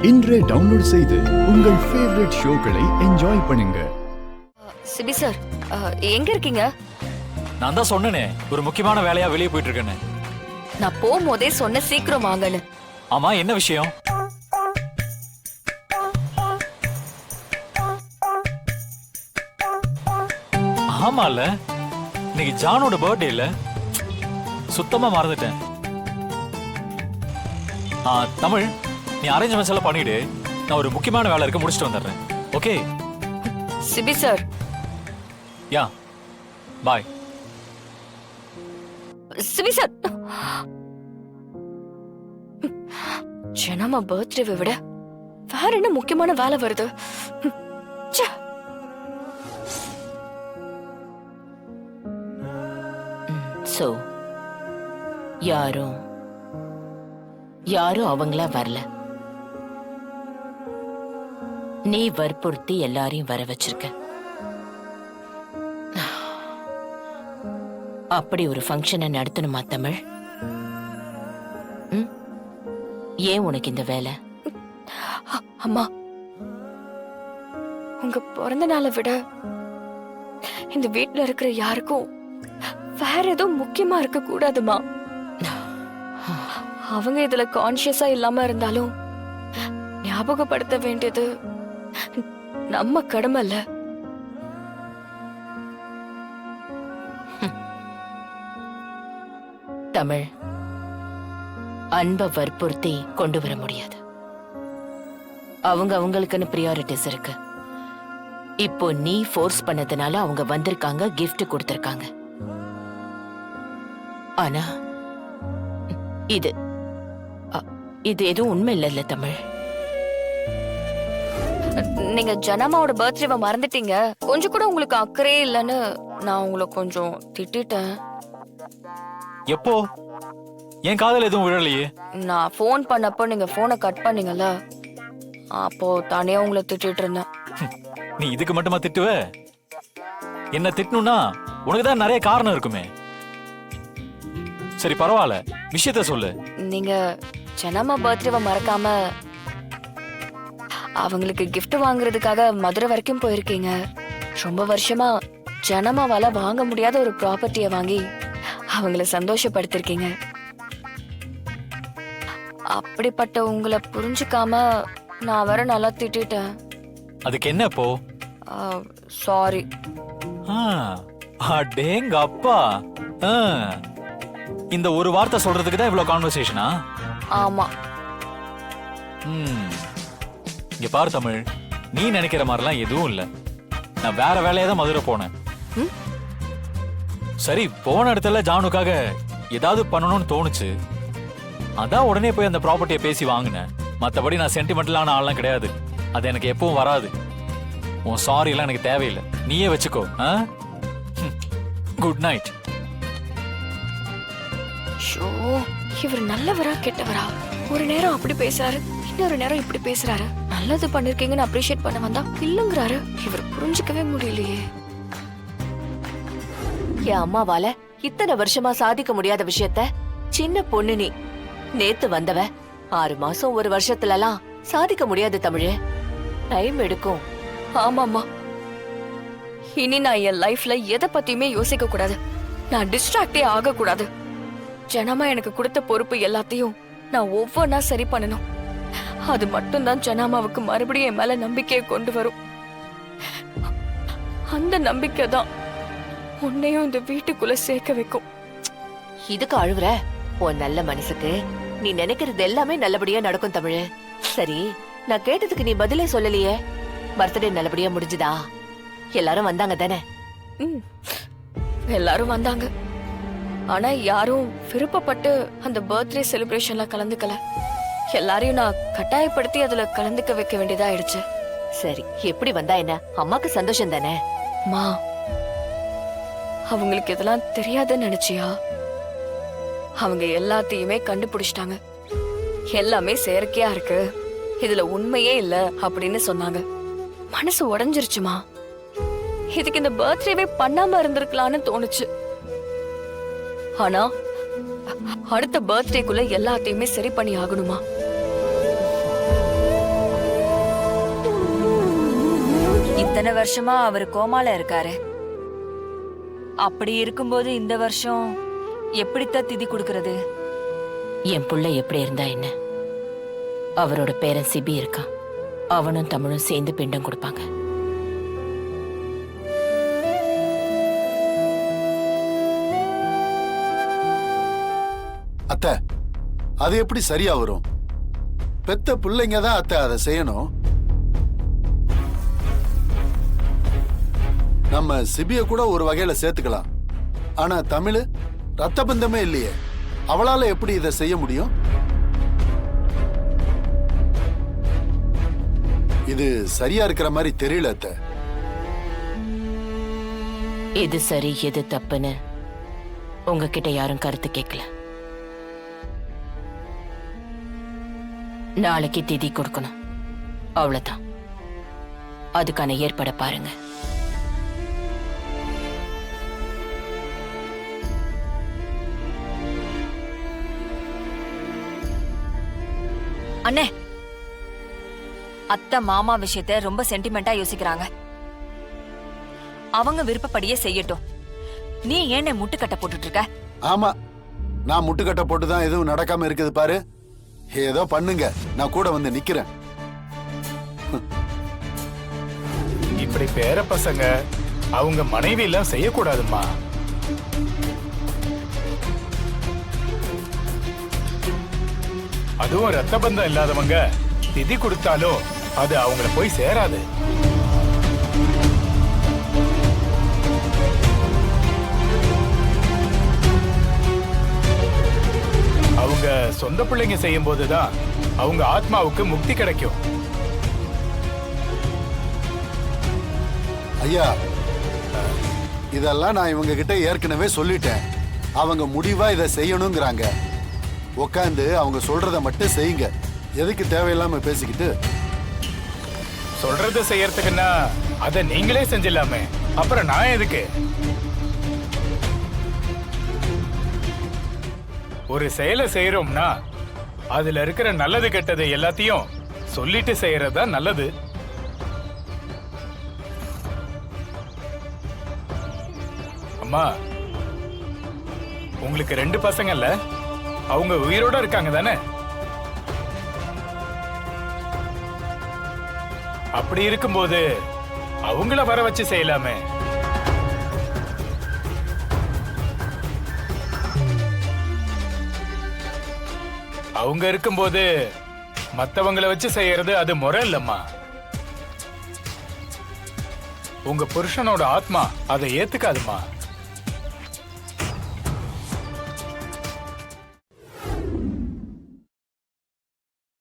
இன்றே டவுன்லோட் செய்து உங்கள் ஃபேவரட் ஷோக்களை என்ஜாய் பண்ணுங்க. சிபி சார், எங்க இருக்கீங்க? நான் தான் சொன்னேனே, ஒரு முக்கியமான வேலையா வெளியே போயிட்டு இருக்கேன்னு. நான் போகும்போதே சொன்ன சீக்கிரம் வாங்கன்னு. ஆமா, என்ன விஷயம்? ஆமால, இன்னைக்கு ஜானோட பர்த்டே இல்ல, சுத்தமா மறந்துட்டேன். தமிழ், நீ அரேஞ்ச்மெண்ட்ஸ் எல்லாம் பண்ணிடு. நான் ஒரு முக்கியமான வேலை இருக்கு, முடிச்சுட்டு வந்துடுறேன். Okay Sibi sir. Yeah, bye. Sibi sir, ஜனமா பர்த்டேவை விட வேற என்ன முக்கியமான வேலை வருது? சோ யாரும் அவங்களா வரல. நீ வற்புறுத்தி எல்லாரையும் வர வச்சிருக்க. அப்படி ஒரு ஃபங்க்ஷனை நடத்தணுமா தமிழ்? ஏன் உனக்கு இந்த வேலை? அம்மா, உங்க பிறந்த நாளை விட இந்த வீட்டுல இருக்கிற யாருக்கும் வேற எதுவும் முக்கியமா இருக்க கூடாதுமா. அவங்க இதுல கான்சியஸா இல்லாம இருந்தாலும் ஞாபகப்படுத்த வேண்டியது நம்ம கடமை இல்ல. தமிழ், அன்பை வற்புறுத்தி கொண்டு வர முடியாது. அவங்களுக்குன்னு பிரியாரிட்டிஸ் இருக்கு. இப்போ நீ ஃபோர்ஸ் பண்ணதுனால அவங்க வந்திருக்காங்க, கிஃப்ட் கொடுத்திருக்காங்க. ஆனா இது எதுவும் உண்மை இல்ல தமிழ். நீங்க ஜனமாவோட பர்த்டேவை மறந்துட்டீங்க. கொஞ்சம் கூட உங்களுக்கு அக்கறை இல்லைன்னு நான் உங்களை கொஞ்சம் திட்டிட்டேன். எப்போ? என் காதல் எதுவும் விழலையே. நான் போன் பண்ணப்போ நீங்க போனை கட் பண்ணீங்கல்ல, அப்போ தானே உங்களை திட்டிட்டு இருந்தேன். நீ இதுக்கு மட்டுமா திட்டுவ? என்ன திட்டணும்னா உனக்கு தான் நிறைய காரணம் இருக்குமே. சரி பரவாயில்ல, விஷயத்த சொல்லு. நீங்க ஜனமா பர்த்டேவை மறக்காம அவங்களுக்கு கிஃப்ட் வாங்குறதுக்காக மதுரை வரைக்கும் போயிருக்கீங்க. ரொம்ப வருஷமா ஜனமாவால வாங்க முடியாத ஒரு ப்ராப்பர்ட்டியை வாங்கி அவங்கள சந்தோஷப்படுத்திருக்கீங்க. அப்படிப்பட்ட உங்களை புரிஞ்சுக்காம நான் வர நல்லா திட்டேன். அதுக்கு என்ன இப்போ? சாரி. அடேங்க அப்பா, இந்த ஒரு வார்த்தை சொல்றதுக்கு தான் இவ்வளவு கான்வர்சேஷனா? ஆமா. இங்க பாரு தமிழ், நீ நினைக்கிற மாதிரிலாம் எதுவும் இல்ல. நான் வேற வேலையா தான் மதுரை போனேன். சரி, போன இடத்துல ஜானுக்காக ஏதாவது பண்ணணும்னு தோணுச்சு. அதான் உடனே போய் அந்த ப்ராப்பர்ட்டியை பேசி வாங்கினேன். மத்தபடி நான் சென்டிமெண்டலான ஆள்லாம் கிடையாது. அது எனக்கு எப்பவும் வராது. உன் சாரி எல்லாம் எனக்கு தேவையில்லை, நீயே வச்சுக்கோ. Good night. இவர் நல்லவரா கெட்டவரா? ஒரு நேரம் அப்படி பேசுறாரு, இன்னொரு நேரம் இப்படி பேசுறாரு. நல்லது பண்ணிருக்கீங்கன்னு அப்ரிஷியேட் பண்ண வந்தா இல்லங்கிறாரு. இவர் புரிஞ்சுக்கவே முடியலையே. என் அம்மாவால இத்தனை வருஷமா சாதிக்க முடியாத விஷயத்த சின்ன பொண்ணு நீ நேத்து வந்தவ 6 மாசம் 1 வருஷத்துலலாம் சாதிக்க முடியாது தமிழ். டைம் எடுக்கும். ஆமாமா, இனி நான் என் லைஃப்ல எதை பத்தியுமே யோசிக்க கூடாது. நான் டிஸ்ட்ராக்டே ஆக கூடாது. ஜனமா எனக்கு கொடுத்த பொறுப்பு எல்லாத்தையும் நான் ஒவ்வொன்னா சரி பண்ணணும். அது மட்டும்தான் ஜனாமாவுக்கு மறுபடியும் என் மேல நம்பிக்கையை கொண்டு வரும். அந்த நம்பிக்கை தான் உன்னையும் இந்த வீட்டுக்குள்ள சேர்க்க வைக்கும். இதுக்கு அழுவுற? உன் நல்ல மனசுக்கு நீ நினைக்கிறது எல்லாமே நல்லபடியா நடக்கும் தமிழ். சரி, நான் கேட்டதுக்கு நீ பதிலே சொல்லலையே. பர்த்டே நல்லபடியா முடிஞ்சுதா? எல்லாரும் வந்தாங்க தானே? எல்லாரும் வந்தாங்க. ஆனா யாரும் விருப்பப்பட்டு அந்த பர்த்டே செலிப்ரேஷன்ல கலந்துக்கல. எல்லாரையும் நான் கட்டாயப்படுத்தி அதுல கலந்துக்க வைக்க வேண்டியதா ஆயிடுச்சு. சரி, எப்படி வந்தா என்ன? அம்மாக்கு சந்தோஷம் தானே? மா, அவங்களுக்கு இதெல்லாம் தெரியாதுன்னு நினைச்சியா? அவங்க எல்லாத்தையுமே கண்டுபிடிச்சிட்டாங்க. எல்லாமே செயற்கையா இருக்கு, இதுல உண்மையே இல்ல அப்படின்னு சொன்னாங்க. மனசு உடைஞ்சிருச்சுமா. இதுக்கு இந்த பர்த்டேவே பண்ணாம இருந்திருக்கலாம்னு தோணுச்சு. ஆனா அடுத்த பர்த்டேக்குள்ள எல்லாத்தையுமே சரி பண்ணி ஆகணுமா? இத்தனை வருஷமா அவர் கோமால இருக்காரு. அப்படி இருக்கும்போது இந்த வருஷம் எப்படித்தான் திதி கொடுக்கறது? என் புள்ள எப்படி இருந்தா என்ன, அவரோட பேரன் சிபி இருக்கான். அவனும் தமிழும் சேர்ந்து பிண்டம் கொடுப்பாங்க. அத்தை, அது எப்படி சரியா வரும்? பெத்த பிள்ளைங்க தான் அத்தை அதை செய்யணும். நம்ம சிபிய கூட ஒரு வகையில சேர்த்துக்கலாம். ஆனா தமிழ் ரத்த பந்தமே இல்லையே, அவளால எப்படி இதை செய்ய முடியும்? இது சரியா இருக்கிற மாதிரி தெரியல அத்தை. எது சரி எது தப்புன்னு உங்ககிட்ட யாரும் கருத்து கேட்கல. நாளைக்கு திதி கொடுக்கணும், அவ்வளவுதான். அதுக்கான ஏற்பாட பாருங்க. அண்ணே, அத்தை மாமா விஷயத்த ரொம்ப சென்டிமெண்டா யோசிக்கிறாங்க. அவங்க விருப்பப்படியே செய்யட்டும். நீ ஏன் முட்டுக்கட்டை போட்டுட்டு இருக்க? ஆமா, நான் முட்டுக்கட்டை போட்டுதான் எதுவும் நடக்காம இருக்குது பாரு. ஏதோ பண்ணுங்க, நான் கூட வந்து நிக்கிறேன். இப்படி பேர பசங்க அவங்க மனைவி எல்லாம் செய்யக்கூடாதுமா. அதுவும் ரத்த பந்தம் இல்லாதவங்க திதி கொடுத்தாலும் அது அவங்கள போய் சேராது. அவங்க சொந்த பிள்ளைங்க செய்யும் போதுதான் அவங்க ஆத்மாவுக்கு முக்தி கிடைக்கும். ஐயா, இதெல்லாம் நான் இவங்க கிட்ட ஏற்கனவே சொல்லிட்டேன். அவங்க முடிவா இதை செய்யணுங்கிறாங்க. உட்காந்து அவங்க சொல்றத மட்டும் செய்யுங்க. எதுக்கு தேவையில்லாம பேசிக்கிட்டு? சொல்றத செய்யறதுக்குன்னா அத நீங்களே செஞ்சிடலாமே, அப்புறம் நான் எதுக்கு? ஒரு செயலை செய்யறோம்னா அதுல இருக்கிற நல்லது கெட்டது எல்லாத்தையும் சொல்லிட்டு செய்யறதா நல்லது. அம்மா, உங்களுக்கு 2 பசங்கல்ல, அவங்க உயிரோட இருக்காங்க தானே? அப்படி இருக்கும்போது அவங்கள வர வச்சு செய்யலாமே. அவங்க இருக்கும்போது மத்தவங்கள வச்சு செய்யறது அது முறை இல்லம்மா. உங்க புருஷனோட ஆத்மா அதை ஏத்துக்காதுமா.